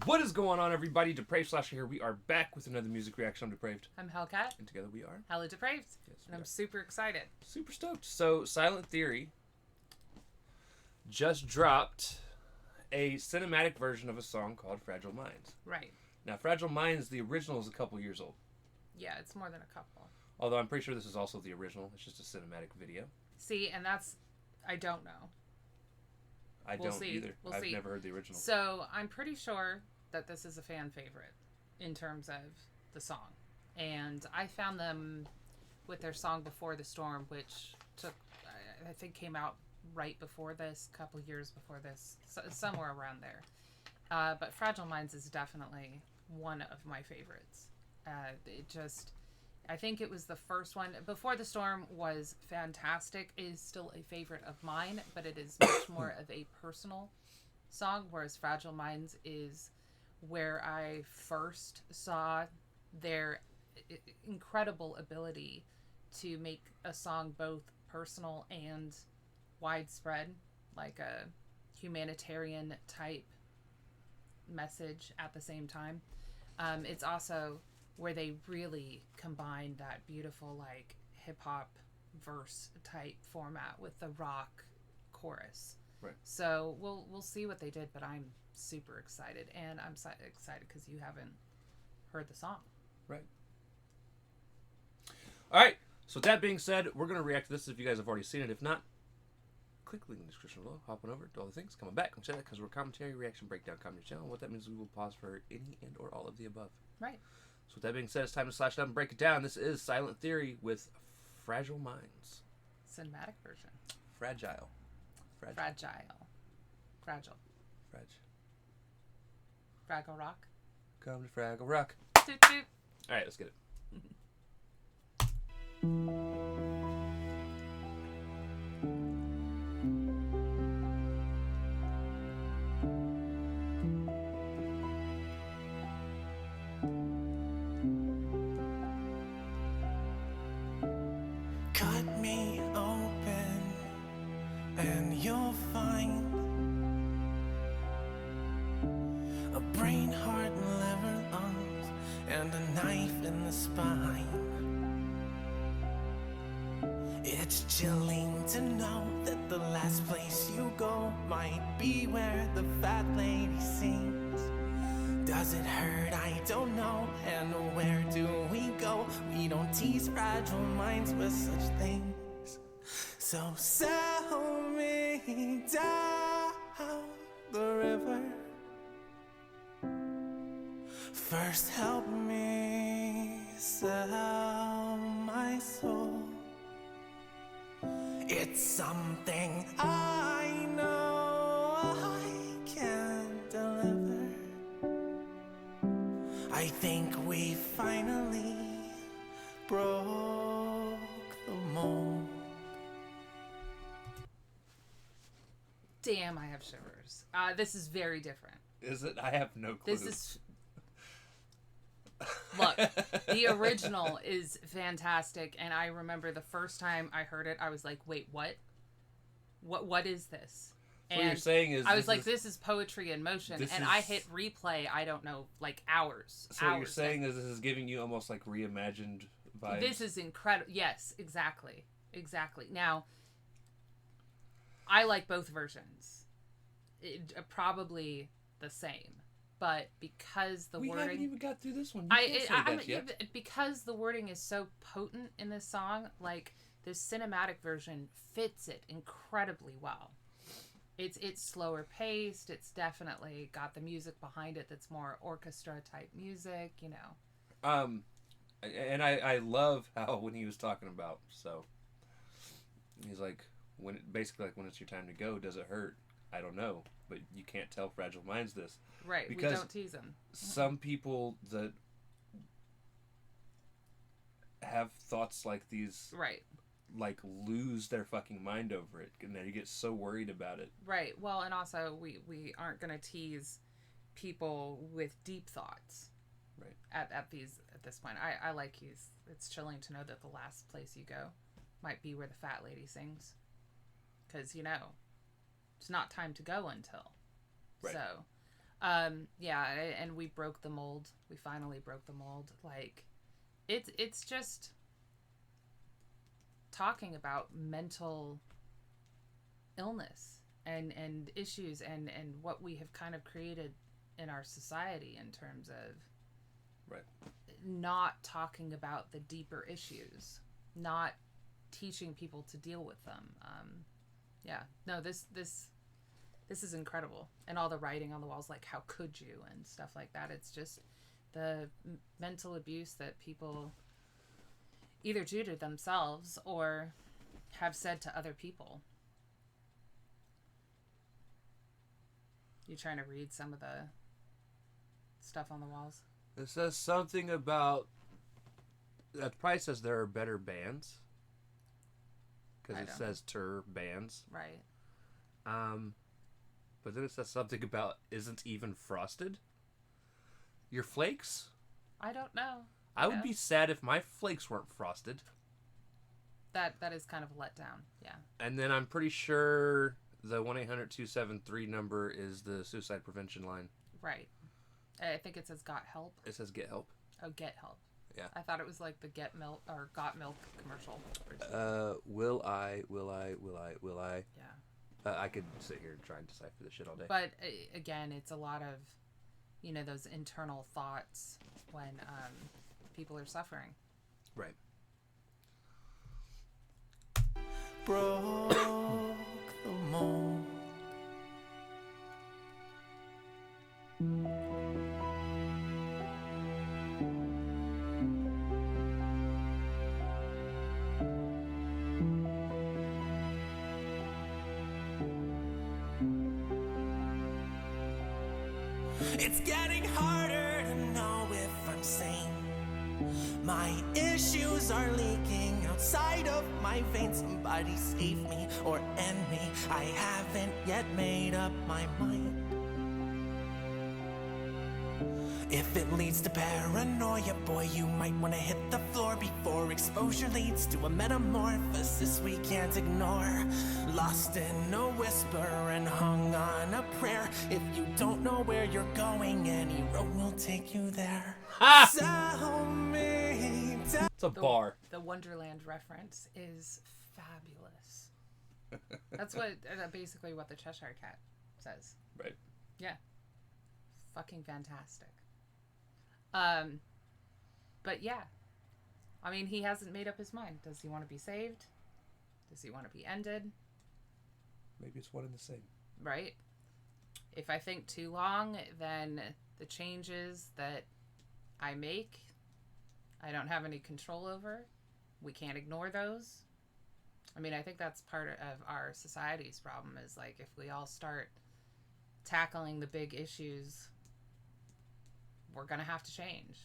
What is going on, everybody? Depraved Slasher here. We are back with another music reaction. I'm Depraved. I'm Hellcat. And together we are HellaDepraved. Yes, and I'm super excited. Super stoked. So, Silent Theory just dropped a cinematic version of a song called Fragile Minds. Right. Now, Fragile Minds, the original is a couple years old. Yeah, it's more than a couple. Although I'm pretty sure this is also the original. It's just a cinematic video. See, and that's... I don't know. We'll don't see. Either. I've never heard the original. So, I'm pretty sure that this is a fan favorite in terms of the song. And I found them with their song Before the Storm, which took, I think came out right before this, a couple years before this, somewhere around there. But Fragile Minds is definitely one of my favorites. I think it was the first one. Before the Storm was fantastic. It is still a favorite of mine, but it is much more of a personal song, whereas Fragile Minds is where I first saw their incredible ability to make a song both personal and widespread, like a humanitarian type message at the same time. It's also where they really combined that beautiful like hip-hop verse type format with the rock chorus. Right. So we'll see what they did, but I'm super excited, and I'm excited because you haven't heard the song. Right. All right. So with that being said, we're going to react to this if you guys have already seen it. If not, click the link in the description below. Hop on over to all the things. Coming back. Come check that because we're commentary, reaction, breakdown, comedy channel. What that means is we will pause for any and or all of the above. Right. So with that being said, it's time to slash it up and break it down. This is Silent Theory with Fragile Minds. Cinematic version. Fragile. Fragile. Fraggle Rock. Come to Fraggle Rock. Toot toot. All right, let's get it. Cut me open and you'll find a brain, heart, liver, lungs, and a knife in the spine. It's chilling to know that the last place you go might be where the fat lady sings. Does it hurt? I don't know. And where do we go? We don't tease fragile minds with such things. So sail me down the river. First help me sell my soul. It's something I know I can't deliver. I think we finally broke the mold. Damn, I have shivers. This is very different. Is it? I have no clue. This is... Look, the original is fantastic, and I remember the first time I heard it, I was like, wait, what? What is this? So what you're saying is... I was like, this is poetry in motion, and I hit replay, I don't know, like hours. So what you're saying is this is giving you almost like reimagined vibes? This is incredible. Yes, exactly. Exactly. Now, I like both versions. Probably the same. But because the wording... We haven't even got through this one. You can't say that yet. Because the wording is so potent in this song, like, this cinematic version fits it incredibly well. It's slower paced. It's definitely got the music behind it that's more orchestra type music, you know. And I love how when he was talking about, so he's like, when it's your time to go, does it hurt? I don't know, but you can't tell Fragile Minds this. Right, because we don't tease them. Some people that have thoughts like these, right, like lose their fucking mind over it, and then you get so worried about it. Right. Well, and also we aren't gonna tease people with deep thoughts. Right. at this point. I like it's chilling to know that the last place you go might be where the fat lady sings, because it's not time to go until. Right. So, yeah, and we broke the mold. We finally broke the mold. Like, it's just talking about mental illness and issues and what we have kind of created in our society in terms of right, not talking about the deeper issues, not teaching people to deal with them. Yeah, no, this is incredible, and all the writing on the walls, like how could you and stuff like that. It's just the mental abuse that people either do to themselves or have said to other people. You trying to read some of the stuff on the walls? It says something about that. Probably says there are better bands because it says "ter bands." Right. But then it says something about isn't even frosted. Your flakes? I don't know. I would be sad if my flakes weren't frosted. That is kind of a letdown. Yeah. And then I'm pretty sure the 1-800-273 number is the suicide prevention line. Right. I think it says got help. It says get help. Oh, get help. Yeah. I thought it was like the get milk or got milk commercial. Will I? Yeah. I could sit here and try and decipher this shit all day. But again, it's a lot of, those internal thoughts when people are suffering. Right. Broke the mold. It's getting harder to know if I'm sane. My issues are leaking outside of my veins. Somebody save me or end me. I haven't yet made up my mind. If it leads to paranoia, boy, you might want to hit the floor before exposure leads to a metamorphosis we can't ignore. Lost in a whisper and hung on a prayer. If you don't know where you're going, any road will take you there. Ha! Tell me, It's a bar. The Wonderland reference is fabulous. That's basically what the Cheshire Cat says. Right. Yeah. Fucking fantastic. But yeah. I mean, he hasn't made up his mind. Does he want to be saved? Does he want to be ended? Maybe it's one and the same. Right? If I think too long, then the changes that I make, I don't have any control over. We can't ignore those. I mean, I think that's part of our society's problem is, like, if we all start tackling the big issues, we're going to have to change.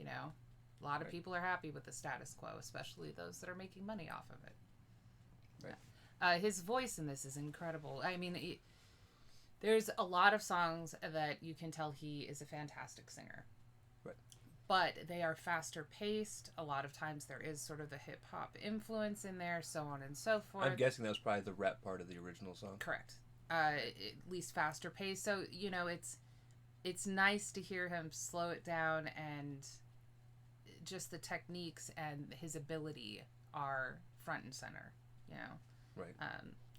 A lot of people are happy with the status quo, especially those that are making money off of it. Right. His voice in this is incredible. I mean, there's a lot of songs that you can tell he is a fantastic singer. Right. But they are faster paced. A lot of times there is sort of a hip hop influence in there, so on and so forth. I'm guessing that was probably the rap part of the original song. Correct. At least faster paced. So, it's nice to hear him slow it down, and just the techniques and his ability are front and center, Right.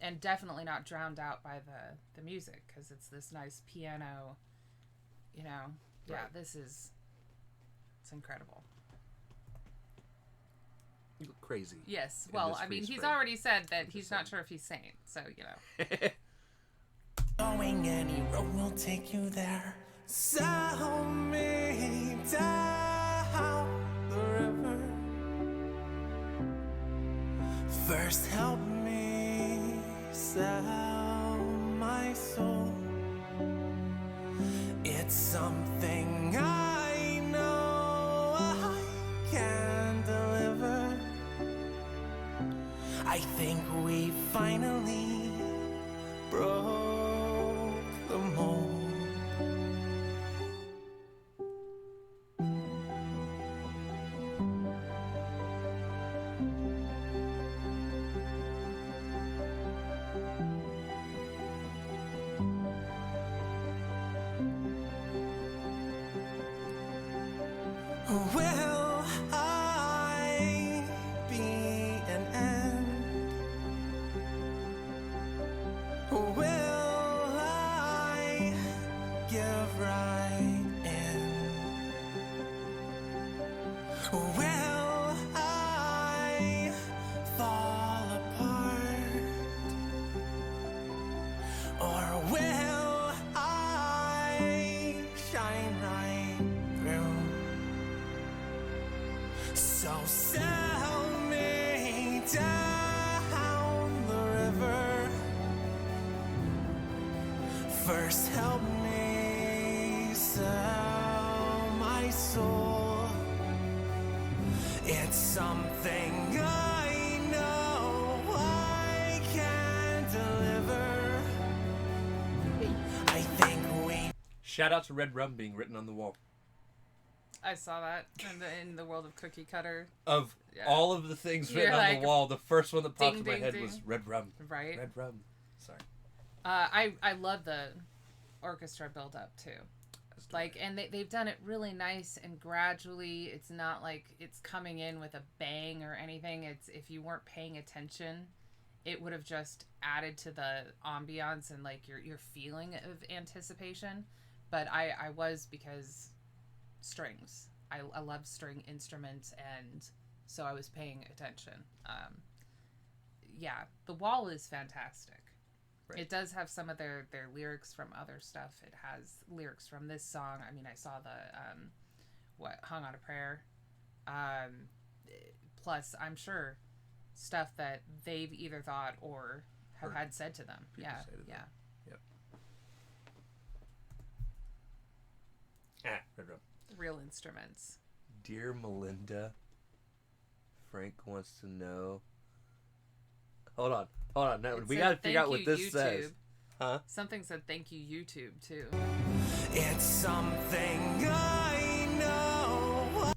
And definitely not drowned out by the music, because it's this nice piano, Yeah, Right. it's incredible. You look crazy. Yes. In Well, this I mean, freeze he's frame. already said that Just he's saying. not sure if he's sane, so, going, any road will take you there. Sail me down the river. First help me sell my soul. It's something I know I can deliver. I think we finally broke the mold. Will I be an end? Will I give right in? Will I fall apart? Or will I shine right through? So sail me down the river. First help me sell my soul. It's something I know I can deliver. I think we Shout out to Red Rum being written on the wall. I saw that in the world of Cookie Cutter. Of Yeah. all of the things You're written on like, the wall, the first one that popped ding, in my ding, head ding. was Red Rum. Right. Red Rum. Sorry. I love the orchestra build up too. That's Like, and they've done it really nice and gradually. It's not like it's coming in with a bang or anything. It's, if you weren't paying attention, it would have just added to the ambiance and like your feeling of anticipation. But I was, because strings. I love string instruments, and so I was paying attention. Yeah, the wall is fantastic. Right. It does have some of their lyrics from other stuff. It has lyrics from this song. I mean, I saw the Hung on a Prayer. Plus, I'm sure stuff that they've either thought or have had said to them. People Yeah, say to them. yeah. Yep. Red Rum. Real instruments. Dear Melinda, Frank wants to know. Hold on. No, It we said, got to figure out "Thank what you, this says. YouTube." Huh? Something said thank you, YouTube, too. It's something I know.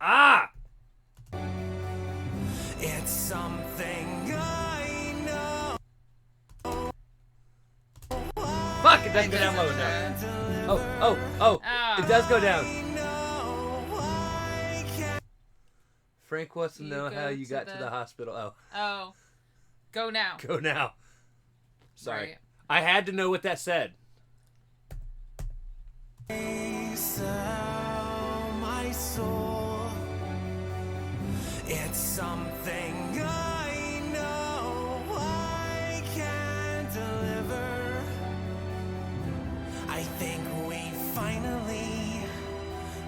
Ah! It's something I know. Fuck! It doesn't go down low enough. Oh! Ah. It does go down. I know I can. Frank wants to You know go how you to got to the- the hospital. Oh, Oh. Go now. go now. Sorry. Right. I had to know what that said. Sell my soul. It's something I know I can deliver. I think we finally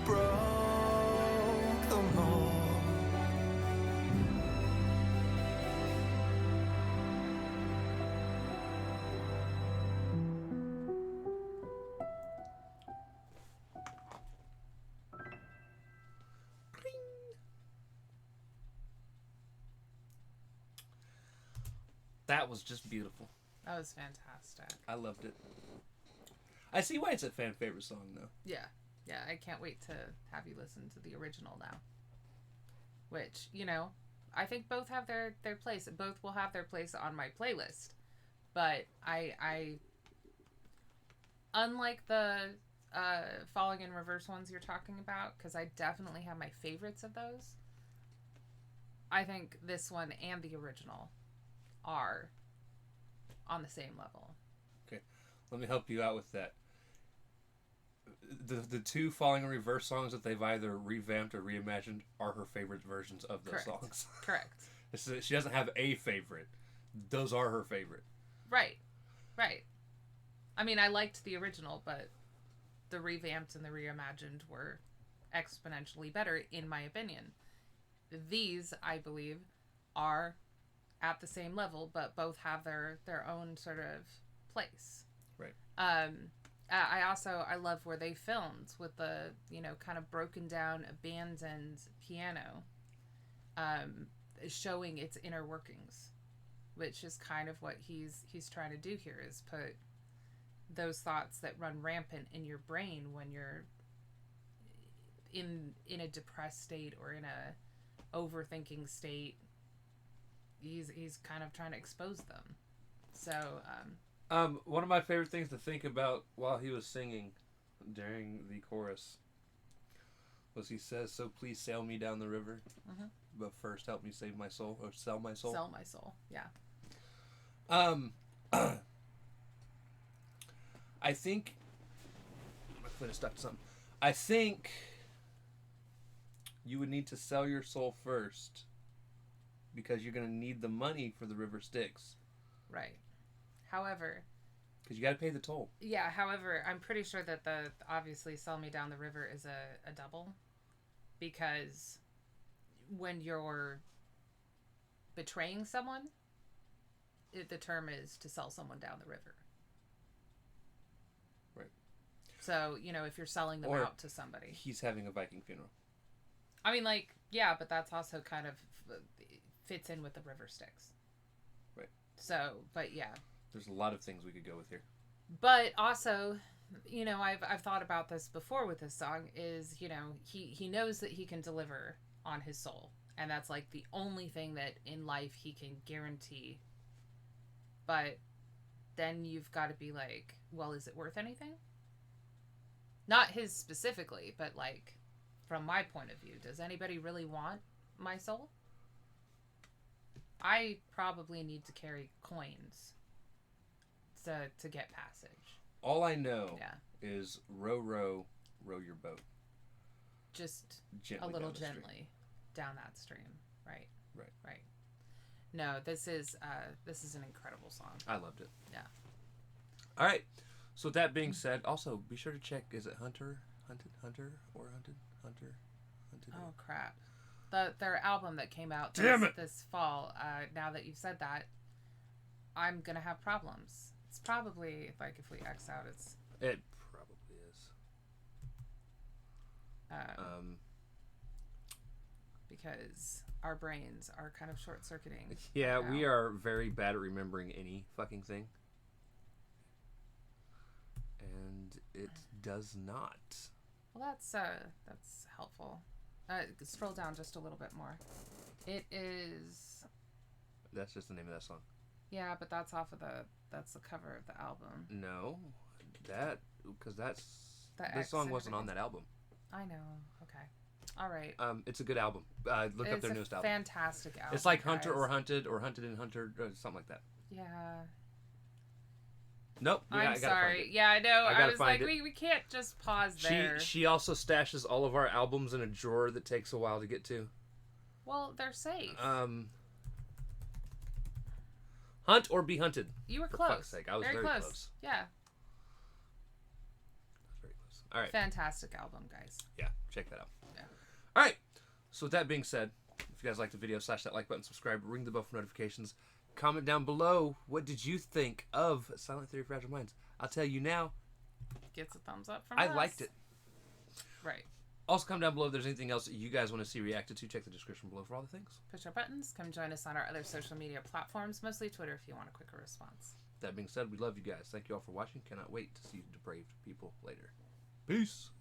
broke the mold. That was just beautiful. That was fantastic. I loved it. I see why it's a fan favorite song, though. Yeah. Yeah, I can't wait to have you listen to the original now. Which, you know, I think both have their place. Both will have their place on my playlist. But I unlike the Falling in Reverse ones you're talking about, because I definitely have my favorites of those, I think this one and the original are on the same level. Okay, let me help you out with that. The two Falling in Reverse songs that they've either revamped or reimagined are her favorite versions of those Correct. songs. Correct. She doesn't have a favorite. Those are her favorite. Right. Right. I mean, I liked the original, but the revamped and the reimagined were exponentially better, in my opinion. These, I believe, are at the same level, but both have their own sort of place. Right. I love where they filmed with the, you know, kind of broken down, abandoned piano, showing its inner workings, which is kind of what he's trying to do here, is put those thoughts that run rampant in your brain when you're in a depressed state or in a overthinking state. He's kind of trying to expose them. So one of my favorite things to think about while he was singing during the chorus Was he says, so please sail me down the river, but first help me save my soul, or sell my soul? Sell my soul, yeah. I think... I'm going to stuck to something. I think you would need to sell your soul first because you're going to need the money for the river Styx. Right. However... Because you got to pay the toll. Yeah, however, I'm pretty sure that obviously Sell Me Down the River is a double. Because when you're betraying someone, the term is to sell someone down the river. Right. So, if you're selling them out to somebody. He's having a Viking funeral. I mean, yeah, but that's also kind of fits in with the river Styx. Right. So, but yeah. There's a lot of things we could go with here. But also, I've thought about this before with this song is, he knows that he can deliver on his soul. And that's like the only thing that in life he can guarantee. But then you've got to be like, well, is it worth anything? Not his specifically, but like from my point of view, does anybody really want my soul? I probably need to carry coins to get passage. All I know is row, row, row your boat. Just gently a little down gently down that stream. Right. Right. Right. No, this is an incredible song. I loved it. Yeah. All right. So with that being said, also be sure to check, is it Hunted? Oh crap. Their album that came out this fall, now that you've said that, I'm going to have problems. It's probably, like, if we X out, it's... It probably is. Because our brains are kind of short-circuiting. Yeah, now. We are very bad at remembering any fucking thing. And it does not. Well, that's helpful. Scroll down just a little bit more. It is... That's just the name of that song. Yeah, but that's the cover of the album. No, because this song wasn't on that album. I know. Okay. All right. It's a good album. Look up their newest album. Fantastic album. It's like guys. Hunter or Hunted or Hunted and Hunter, or something like that. Yeah. Nope. I'm sorry. Yeah, I know. I was like, we can't just pause there. She also stashes all of our albums in a drawer that takes a while to get to. Well, they're safe. Hunt or Be Hunted. You were for close. Fuck's sake. I was very close. Yeah. I was very close. All right. Fantastic album, guys. Yeah, check that out. Yeah. All right. So with that being said, if you guys liked the video, slash that like button, subscribe, ring the bell for notifications. Comment down below, what did you think of Silent Theory Fragile Minds? I'll tell you now. Gets a thumbs up from I us. liked it. Right. Also, comment down below if there's anything else that you guys want to see reacted to. Check the description below for all the things. Push our buttons. Come join us on our other social media platforms, mostly Twitter if you want a quicker response. That being said, we love you guys. Thank you all for watching. Cannot wait to see depraved people later. Peace.